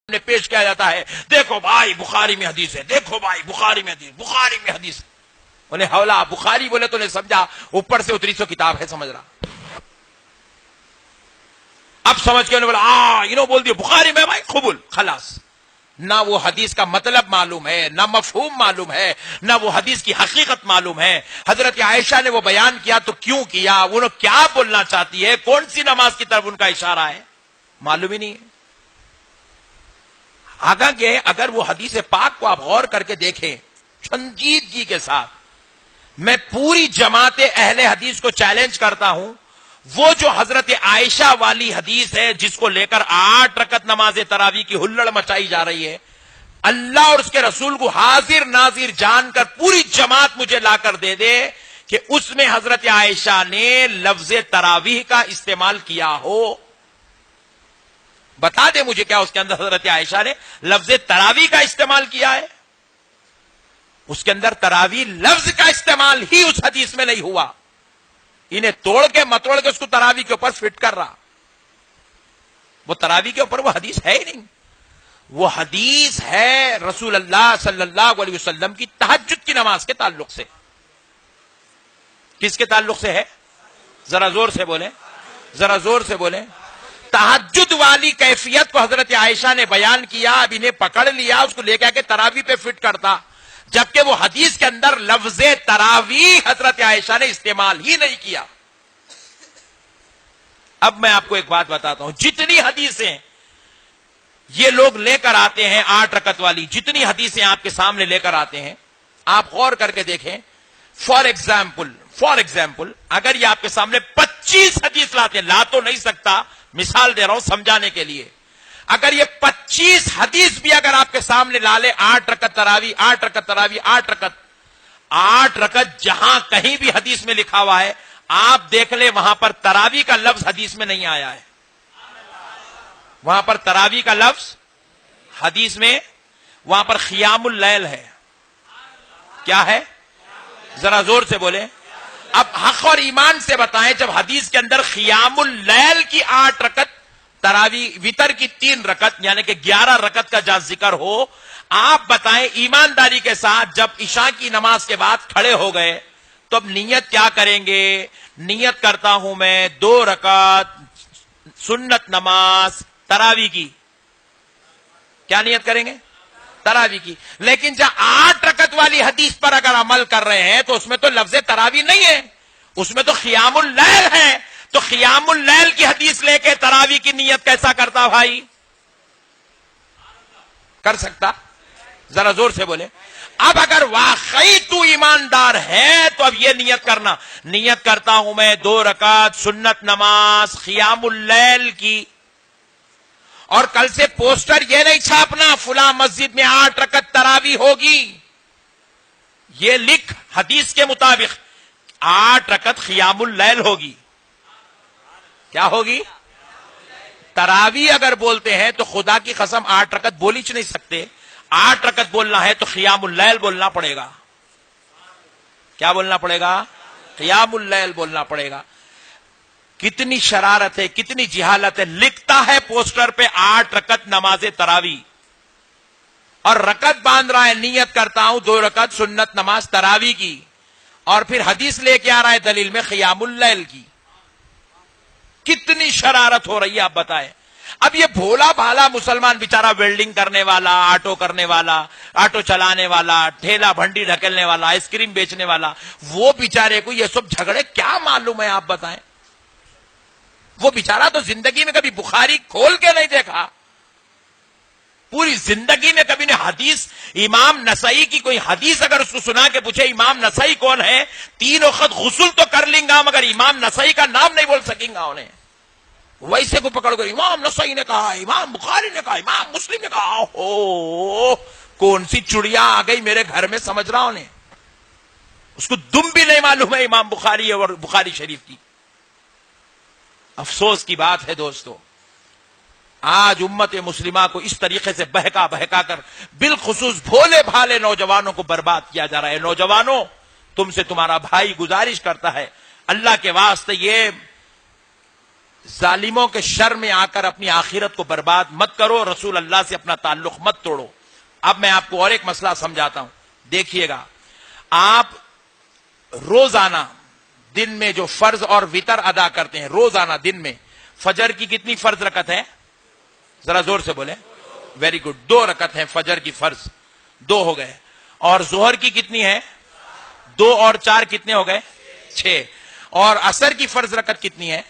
نے پیش کیا جاتا ہے، دیکھو بھائی بخاری میں حدیث ہے، دیکھو بھائی بخاری میں حدیث، بخاری میں حدیث ہے۔ انہیں حوالہ بخاری بولے تو نے سمجھا اوپر سے اتری سو کتاب ہے، سمجھ رہا۔ اب سمجھ کے انہوں نے بولا انہوں بول دیا بخاری میں بھائی قبول، خلاص۔ نہ وہ حدیث کا مطلب معلوم ہے، نہ مفہوم معلوم ہے، نہ وہ حدیث کی حقیقت معلوم ہے۔ حضرت عائشہ نے وہ بیان کیا تو کیوں کیا، انہوں کیا بولنا چاہتی ہے، کون سی نماز کی طرف ان کا اشارہ ہے، معلوم ہی نہیں ہے۔ اگر وہ حدیث پاک کو آپ غور کر کے دیکھیں سنجیدگی کے ساتھ، میں پوری جماعت اہل حدیث کو چیلنج کرتا ہوں، وہ جو حضرت عائشہ والی حدیث ہے جس کو لے کر 8 رکعت نماز تراویح کی ہلڑ مچائی جا رہی ہے، اللہ اور اس کے رسول کو حاضر ناظر جان کر پوری جماعت مجھے لا کر دے دے کہ اس میں حضرت عائشہ نے لفظ تراویح کا استعمال کیا ہو۔ بتا دے مجھے کیا اس کے اندر حضرت عائشہ نے لفظ تراویح کا استعمال کیا ہے؟ اس کے اندر تراویح لفظ کا استعمال ہی اس حدیث میں نہیں ہوا۔ انہیں توڑ کے متوڑ کے اس کو تراویح کے اوپر فٹ کر رہا۔ وہ تراویح کے اوپر وہ حدیث ہے ہی نہیں، وہ حدیث ہے رسول اللہ صلی اللہ علیہ وسلم کی تہجد کی نماز کے تعلق سے۔ کس کے تعلق سے ہے؟ ذرا زور سے بولیں، ذرا زور سے بولیں۔ تہجد والی کیفیت کو حضرت عائشہ نے بیان کیا، اب انہیں پکڑ لیا، اس کو لے کے تراویح پہ فٹ کرتا، جبکہ وہ حدیث کے اندر لفظ تراویح حضرت عائشہ نے استعمال ہی نہیں کیا۔ اب میں آپ کو ایک بات بتاتا ہوں، جتنی حدیثیں یہ لوگ لے کر آتے ہیں 8 رکعت والی، جتنی حدیثیں آپ کے سامنے لے کر آتے ہیں، آپ غور کر کے دیکھیں۔ فار ایگزامپل اگر یہ آپ کے سامنے 25 حدیث لاتے ہیں، لا تو نہیں سکتا، مثال دے رہا ہوں سمجھانے کے لیے، اگر یہ 25 حدیث بھی اگر آپ کے سامنے لا لے، 8 رکعت تراویح، 8 رکعت تراویح، 8 رکعت جہاں کہیں بھی حدیث میں لکھا ہوا ہے، آپ دیکھ لیں وہاں پر تراویح کا لفظ حدیث میں نہیں آیا ہے۔ وہاں پر تراویح کا لفظ حدیث میں، وہاں پر قیام اللیل ہے۔ کیا ہے؟ ذرا زور سے بولیں۔ اب حق اور ایمان سے بتائیں، جب حدیث کے اندر قیام اللیل کی 8 رکعت تراویح، وتر کی 3 رکعت یعنی کہ 11 رکعت کا جہاں ذکر ہو، آپ بتائیں ایمانداری کے ساتھ جب عشاء کی نماز کے بعد کھڑے ہو گئے تو اب نیت کیا کریں گے؟ نیت کرتا ہوں میں 2 رکعت سنت نماز تراویح کی۔ کیا نیت کریں گے؟ تراویح کی۔ لیکن جب 8 رکعت والی حدیث پر اگر عمل کر رہے ہیں تو اس میں تو لفظ تراویح نہیں ہے، اس میں تو قیام اللیل ہے۔ تو قیام اللیل کی حدیث لے کے تراویح کی نیت کیسا کرتا بھائی؟ کر سکتا؟ ذرا زور سے بولے۔ اب اگر واقعی تو ایماندار ہے تو اب یہ نیت کرنا، نیت کرتا ہوں میں 2 رکعت سنت نماز قیام اللیل کی، اور کل سے پوسٹر یہ نہیں چھاپنا فلاں مسجد میں 8 رکعت تراویح ہوگی، یہ لکھ حدیث کے مطابق 8 رکعت قیام اللیل ہوگی۔ کیا ہوگی؟ تراویح اگر بولتے ہیں تو خدا کی قسم 8 رکعت بول ہی نہیں سکتے، 8 رکعت بولنا ہے تو قیام اللیل بولنا پڑے گا۔ کیا بولنا پڑے گا؟ قیام اللیل بولنا پڑے گا۔ کتنی شرارت ہے، کتنی جہالت ہے، لکھتا ہے پوسٹر پہ 8 رکعت نماز تراویح، اور رکعت باندھ رہا ہے، نیت کرتا ہوں 2 رکعت سنت نماز تراویح کی، اور پھر حدیث لے کے آ رہا ہے دلیل میں قیام اللیل کی۔ کتنی شرارت ہو رہی ہے آپ بتائیں۔ اب یہ بھولا بھالا مسلمان بیچارہ، ویلڈنگ کرنے والا، آٹو کرنے والا، آٹو چلانے والا، ٹھیلا بھنڈی ڈھکلنے والا، آئس کریم بیچنے والا، وہ بیچارے کو یہ سب جھگڑے کیا معلوم ہے آپ بتائیں؟ وہ بیچارہ تو زندگی میں کبھی بخاری کھول کے نہیں دیکھا، پوری زندگی میں کبھی نے حدیث امام نسائی کی کوئی حدیث اگر اس کو سنا کے پوچھے امام نسائی کون ہے، 3 وقت غسل تو کر لیں گا مگر امام نسائی کا نام نہیں بول سکیں گا انہیں۔ ویسے کو پکڑ کر امام نسائی نے کہا، امام بخاری نے کہا، امام مسلم نے کہا، او کون سی چڑیا آ گئی میرے گھر میں، سمجھ رہا انہیں، اس کو دم بھی نہیں معلوم ہے امام بخاری اور بخاری شریف کی۔ افسوس کی بات ہے دوستو، آج امت مسلمہ کو اس طریقے سے بہکا بہکا کر بالخصوص بھولے بھالے نوجوانوں کو برباد کیا جا رہا ہے۔ نوجوانوں، تم سے تمہارا بھائی گزارش کرتا ہے، اللہ کے واسطے یہ ظالموں کے شر میں آ کر اپنی آخرت کو برباد مت کرو، رسول اللہ سے اپنا تعلق مت توڑو۔ اب میں آپ کو اور ایک مسئلہ سمجھاتا ہوں، دیکھیے گا، آپ روزانہ دن میں جو فرض اور وتر ادا کرتے ہیں، روزانہ دن میں فجر کی کتنی فرض رکعت ہے؟ ذرا زور سے بولیں۔ ویری گڈ، 2 رکعت ہیں فجر کی فرض، 2 ہو گئے۔ اور ظہر کی کتنی ہے؟ 2 اور 4 کتنے ہو گئے؟ 6۔ اور عصر کی فرض رکعت کتنی ہے؟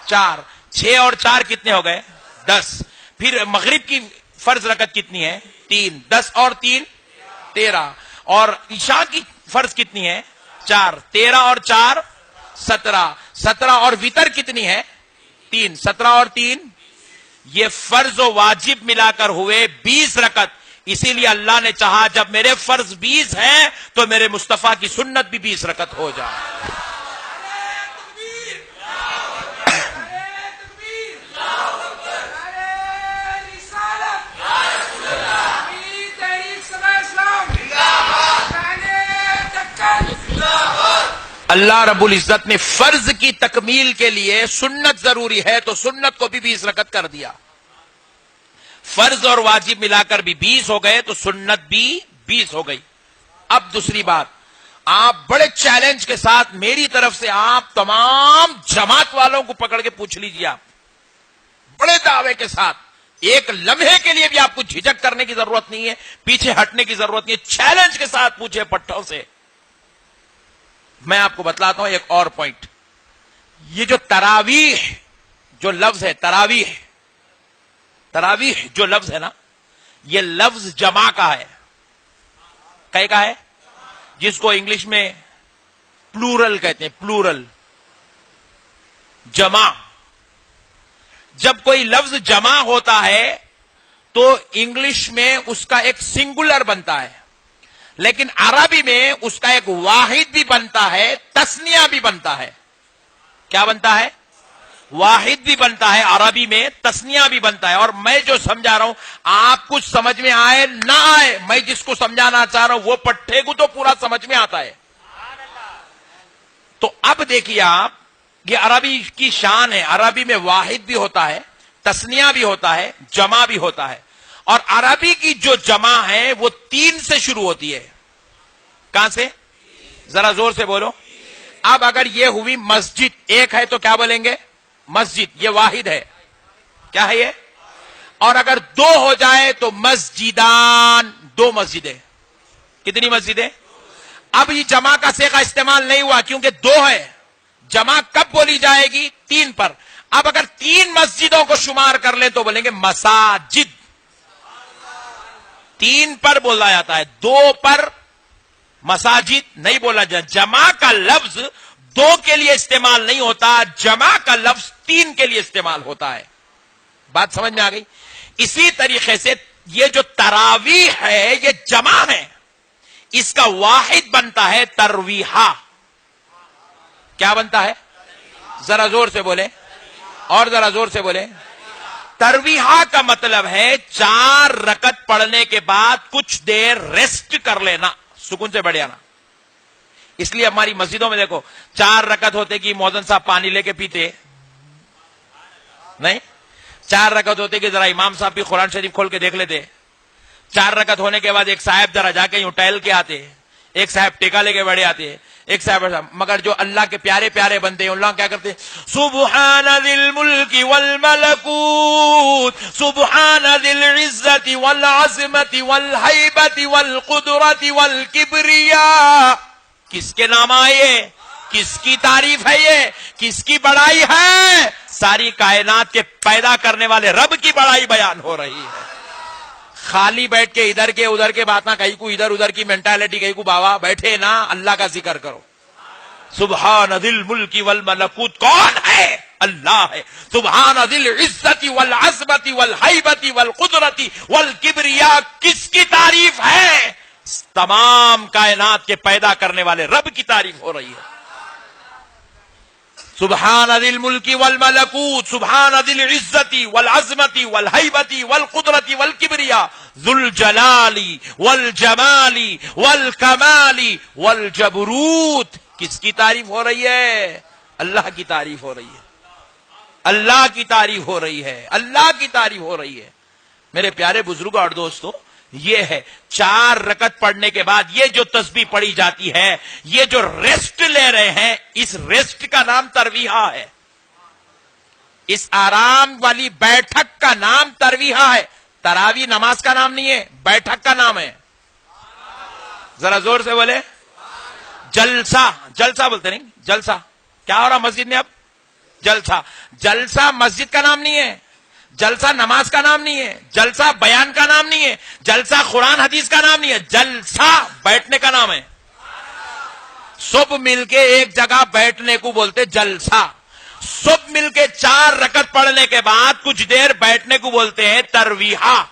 4۔ 6 اور 4 کتنے ہو گئے؟ 10۔ پھر مغرب کی فرض رکعت کتنی ہے؟ 3۔ 10 اور 3 13۔ اور عشاء کی فرض کتنی ہے؟ 4۔ 13 اور 4 17۔ 17 اور وتر کتنی ہے؟ 3۔ 17 اور 3 یہ فرض و واجب ملا کر ہوئے 20 رکعت۔ اسی لیے اللہ نے چاہا جب میرے فرض 20 ہیں تو میرے مصطفیٰ کی سنت بھی 20 رکعت ہو جائے۔ اللہ رب العزت نے فرض کی تکمیل کے لیے سنت ضروری ہے تو سنت کو بھی 20 رکعت کر دیا۔ فرض اور واجب ملا کر بھی 20 ہو گئے تو سنت بھی 20 ہو گئی۔ اب دوسری بات، آپ بڑے چیلنج کے ساتھ میری طرف سے آپ تمام جماعت والوں کو پکڑ کے پوچھ لیجیے، آپ بڑے دعوے کے ساتھ، ایک لمحے کے لیے بھی آپ کو جھجک کرنے کی ضرورت نہیں ہے، پیچھے ہٹنے کی ضرورت نہیں ہے، چیلنج کے ساتھ پوچھے پٹھوں سے۔ میں آپ کو بتلاتا ہوں ایک اور پوائنٹ، یہ جو تراویح جو لفظ ہے، تراویح جو لفظ ہے نا، یہ لفظ جمع کا ہے۔ کہے کا ہے؟ جس کو انگلش میں پلورل کہتے ہیں، پلورل، جمع۔ جب کوئی لفظ جمع ہوتا ہے تو انگلش میں اس کا ایک سنگولر بنتا ہے، لیکن عربی میں اس کا ایک واحد بھی بنتا ہے، تسنیہ بھی بنتا ہے۔ کیا بنتا ہے؟ واحد بھی بنتا ہے عربی میں، تسنیہ بھی بنتا ہے۔ اور میں جو سمجھا رہا ہوں، آپ کچھ سمجھ میں آئے نہ آئے، میں جس کو سمجھانا چاہ رہا ہوں وہ پٹھے کو تو پورا سمجھ میں آتا ہے۔ تو اب دیکھیے آپ، یہ عربی کی شان ہے، عربی میں واحد بھی ہوتا ہے، تسنیہ بھی ہوتا ہے، جمع بھی ہوتا ہے۔ اور عربی کی جو جمع ہے وہ 3 سے شروع ہوتی ہے۔ کہاں سے؟ ذرا زور سے بولو۔ اب اگر یہ ہوئی مسجد، ایک ہے تو کیا بولیں گے؟ مسجد، یہ واحد ہے۔ کیا ہے یہ؟ اور اگر 2 ہو جائے تو مسجدان، 2 مسجدیں۔ کتنی مسجدیں؟ اب یہ جمع کا صیغہ استعمال نہیں ہوا کیونکہ 2 ہے۔ جمع کب بولی جائے گی؟ 3 پر۔ اب اگر 3 مسجدوں کو شمار کر لیں تو بولیں گے مساجد۔ 3 پر بولا جاتا ہے، 2 پر مساجد نہیں بولا جاتا۔ جمع کا لفظ 2 کے لیے استعمال نہیں ہوتا، جمع کا لفظ 3 کے لیے استعمال ہوتا ہے۔ بات سمجھ میں آ گئی؟ اسی طریقے سے یہ جو تراویح ہے یہ جمع ہے، اس کا واحد بنتا ہے ترویحہ۔ کیا بنتا ہے؟ ذرا زور سے بولیں، اور ذرا زور سے بولیں۔ ترویحہ کا مطلب ہے 4 رکعت پڑھنے کے بعد کچھ دیر ریسٹ کر لینا، سکون سے بیٹھ جانا۔ اس لیے ہماری مسجدوں میں دیکھو 4 رکعت ہوتے کہ مؤذن صاحب پانی لے کے پیتے نہیں، 4 رکعت ہوتے کہ ذرا امام صاحب بھی قرآن شریف کھول کے دیکھ لیتے۔ 4 رکعت ہونے کے بعد ایک صاحب ذرا جا کے یوں ٹہل کے آتے، ایک صاحب ٹیکا لے کے بیٹھے آتے، ایک صاحب۔ مگر جو اللہ کے پیارے پیارے بندے ہیں اللہ کیا کرتے؟ سبحان ذی الملک والملکوت، سبحان ذی العزت والعظمت والہیبت والقدرت والکبریاء۔ کس کے نام آئے؟ کس کی تعریف ہے یہ؟ کس کی بڑائی ہے؟ ساری کائنات کے پیدا کرنے والے رب کی بڑائی بیان ہو رہی ہے۔ خالی بیٹھ کے ادھر کے ادھر کے بات نہ، کہیں کو ادھر ادھر کی مینٹالٹی، کہیں کو بابا بیٹھے نا، اللہ کا ذکر کرو۔ سبحان ذی الملک والملکوت کون ہے؟ اللہ ہے۔ سبحان ذی العزت والعظمت والہیبت والقدرت والکبریاء، کس کی تعریف ہے؟ تمام کائنات کے پیدا کرنے والے رب کی تعریف ہو رہی ہے۔ سبحان ذی الملک والملکوت، سبحان ذی العزت والعظمت والہیبت والقدرت والکبریاء، ذو الجلال والجمال والکمال والجبروت۔ کس کی تعریف ہو رہی ہے؟ اللہ کی تعریف ہو رہی ہے۔ اللہ کی تعریف ہو رہی ہے، اللہ کی تعریف ہو رہی ہے. میرے پیارے بزرگوں اور دوستوں، یہ ہے 4 رکعت پڑھنے کے بعد یہ جو تسبیح پڑھی جاتی ہے، یہ جو ریسٹ لے رہے ہیں، اس ریسٹ کا نام ترویحہ ہے. اس آرام والی بیٹھک کا نام ترویحہ ہے. تراویح نماز کا نام نہیں ہے، بیٹھک کا نام ہے. ذرا زور سے بولے. جلسہ، جلسہ بولتے نہیں، جلسہ کیا ہو رہا مسجد میں اب؟ جلسہ. جلسہ مسجد کا نام نہیں ہے، جلسہ نماز کا نام نہیں ہے، جلسہ بیان کا نام نہیں ہے، جلسہ قرآن حدیث کا نام نہیں ہے، جلسہ بیٹھنے کا نام ہے. سب مل کے ایک جگہ بیٹھنے کو بولتے جلسہ. سب مل کے 4 رکعت پڑھنے کے بعد کچھ دیر بیٹھنے کو بولتے ہیں ترویحہ.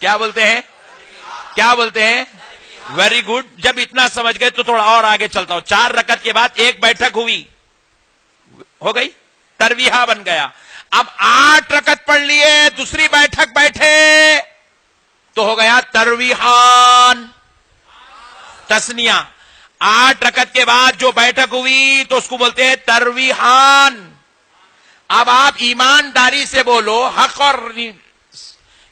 کیا بولتے ہیں؟ کیا بولتے ہیں؟ Very good. جب اتنا سمجھ گئے تو تھوڑا اور آگے چلتا ہوں. 4 رکعت کے بعد ایک بیٹھک ہوئی، ہو گئی، ترویحہ بن گیا. اب 8 رکعت پڑھ لیے، دوسری بیٹھک بیٹھے تو ہو گیا ترویحان. تسنیہ. 8 رکعت کے بعد جو بیٹھک ہوئی تو اس کو بولتے ہیں ترویحان. اب آپ ایمانداری سے بولو، حق اور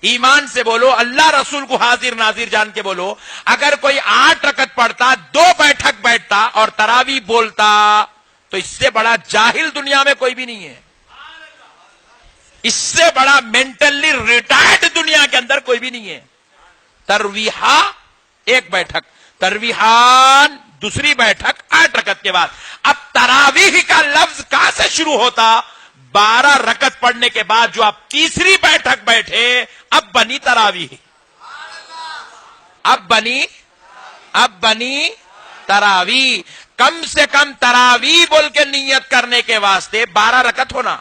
ایمان سے بولو، اللہ رسول کو حاضر ناظر جان کے بولو. اگر کوئی 8 رکعت پڑھتا، 2 بیٹھک بیٹھتا اور تراویح بولتا تو اس سے بڑا جاہل دنیا میں کوئی بھی نہیں ہے. اس سے بڑا مینٹلی ریٹائرڈ دنیا کے اندر کوئی بھی نہیں ہے. ترویحہ ایک بیٹھک، ترویحان دوسری بیٹھک 8 رکعت کے بعد. اب تراویح کا لفظ کہاں سے شروع ہوتا؟ 12 رکعت پڑھنے کے بعد جو آپ تیسری بیٹھک بیٹھے، اب بنی تراویح. اب بنی تراویح. کم سے کم تراویح بول کے نیت کرنے کے واسطے 12 رکعت ہونا.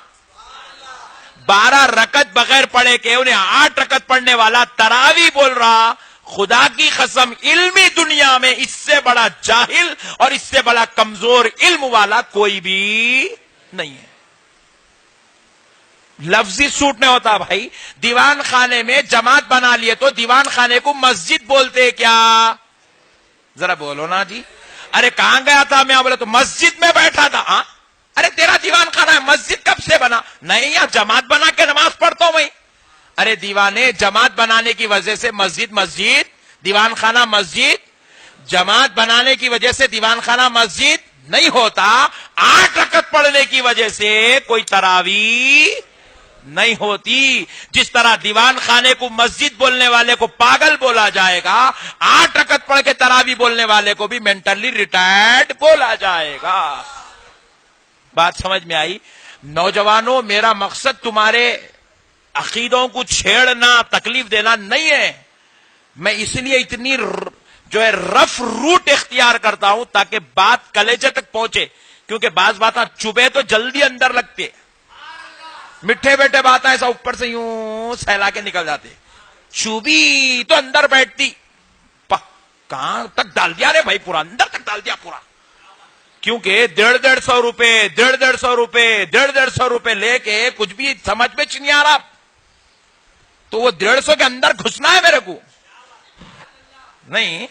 12 رکعت بغیر پڑھے کہ انہیں 8 رکعت پڑھنے والا تراویح بول رہا. خدا کی قسم علمی دنیا میں اس سے بڑا جاہل اور اس سے بڑا کمزور علم والا کوئی بھی نہیں ہے. لفظی سوٹ نہیں ہوتا بھائی. دیوان خانے میں جماعت بنا لیے تو دیوان خانے کو مسجد بولتے کیا؟ ذرا بولو نا جی. ارے کہاں گیا تھا میں؟ بولے تو مسجد میں بیٹھا تھا. ہاں ارے تیرا دیوان خانہ ہے، مسجد کب سے بنا؟ نہیں یہاں جماعت بنا کے نماز پڑھتا ہوں میں. ارے دیوانے، جماعت بنانے کی وجہ سے مسجد، دیوان خانہ مسجد. جماعت بنانے کی وجہ سے دیوان خانہ مسجد نہیں ہوتا. 8 رکعت پڑھنے کی وجہ سے کوئی تراویح نہیں ہوتی. جس طرح دیوان خانے کو مسجد بولنے والے کو پاگل بولا جائے گا، 8 رکعت پڑھ کے تراویح بولنے والے کو بھی مینٹلی ریٹائرڈ بولا جائے گا. بات سمجھ میں آئی؟ نوجوانوں، میرا مقصد تمہارے عقیدوں کو چھیڑنا، تکلیف دینا نہیں ہے. میں اس لیے اتنی جو ہے رف روٹ اختیار کرتا ہوں تاکہ بات کلیجے تک پہنچے. کیونکہ بعض باتیں چبے تو جلدی اندر لگتے، مٹھے بیٹے باتیں ایسا اوپر سے یوں سہلا کے نکل جاتے. چوبی تو اندر بیٹھتی. کہاں تک ڈال دیا رے بھائی؟ پورا اندر تک ڈال دیا پورا. کیونکہ 150 روپے 150 روپے لے کے کچھ بھی سمجھ میں نہیں آ رہا. تو وہ 150 کے اندر گھسنا ہے میرے کو نہیں.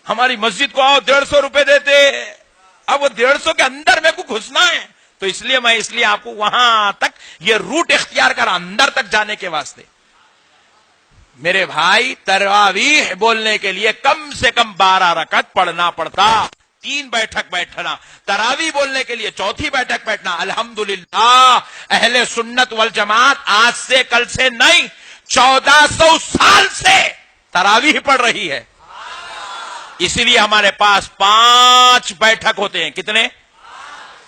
ہماری مسجد کو آؤ 150 روپے دیتے، اب وہ 150 کے اندر میرے کو گھسنا ہے. تو اس لیے آپ کو وہاں تک یہ روٹ اختیار کرا، اندر تک جانے کے واسطے. میرے بھائی، تراویح بولنے کے لیے کم سے کم 12 رکعت پڑھنا پڑتا. 3 بیٹھک بیٹھنا. تراویح بولنے کے لیے 4تھی بیٹھک بیٹھنا. الحمدللہ اہل سنت والجماعت آج سے کل سے نہیں، 1400 سال سے تراویح پڑھ رہی ہے. اس لیے ہمارے پاس 5 بیٹھک ہوتے ہیں. کتنے؟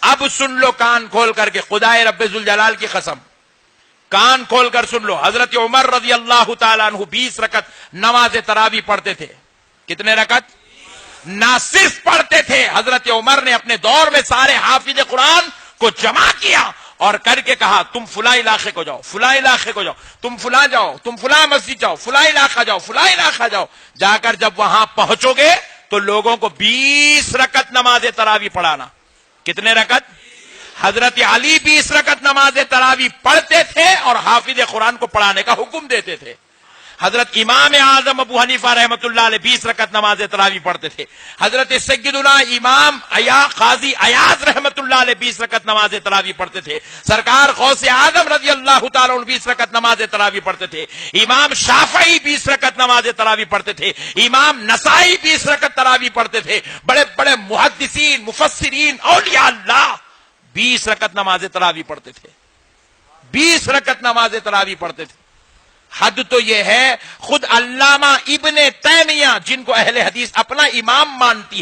اب سن لو کان کھول کر کے، خدائے رب ذوالجلال کی قسم، کان کھول کر سن لو. حضرت عمر رضی اللہ تعالیٰ عنہ 20 رکعت نماز تراویح پڑھتے تھے. کتنے رکعت؟ نہ صرف پڑھتے تھے، حضرت عمر نے اپنے دور میں سارے حافظ قرآن کو جمع کیا اور کر کے کہا تم فلاں علاقے کو جاؤ، فلاں علاقے کو جاؤ، تم فلاں جاؤ، تم فلاں مسجد جاؤ، فلاں علاقہ جاؤ، فلاں علاقہ جاؤ. جا کر جب وہاں پہنچو گے تو لوگوں کو 20 رکعت نماز تراویح پڑھانا. کتنے رکعت؟ حضرت علی 20 رکعت نماز تراویح پڑھتے تھے اور حافظ قرآن کو پڑھانے کا حکم دیتے تھے. حضرت امام اعظم ابو حنیفہ رحمۃ اللہ علیہ 20 رکعت نماز تراویح پڑھتے تھے. حضرت سیدنا امام قاضی ایاز رحمۃ اللہ علیہ 20 رکعت نماز تراویح پڑھتے تھے. سرکار غوث اعظم رضی اللہ تعالیٰ عنہ 20 رکعت نماز تراویح پڑھتے تھے. امام شافعی 20 رکعت نماز تراویح پڑھتے تھے. امام نسائی 20 رکعت تراویح پڑھتے تھے. بڑے بڑے محدثین مفسرین اولیاء اللہ 20 رکعت نماز تراویح پڑھتے تھے. 20 رکعت نماز تراویح پڑھتے تھے. حد تو یہ ہے خود علامہ ابن تیمیہ جن کو اہل حدیث اپنا امام مانتی ہے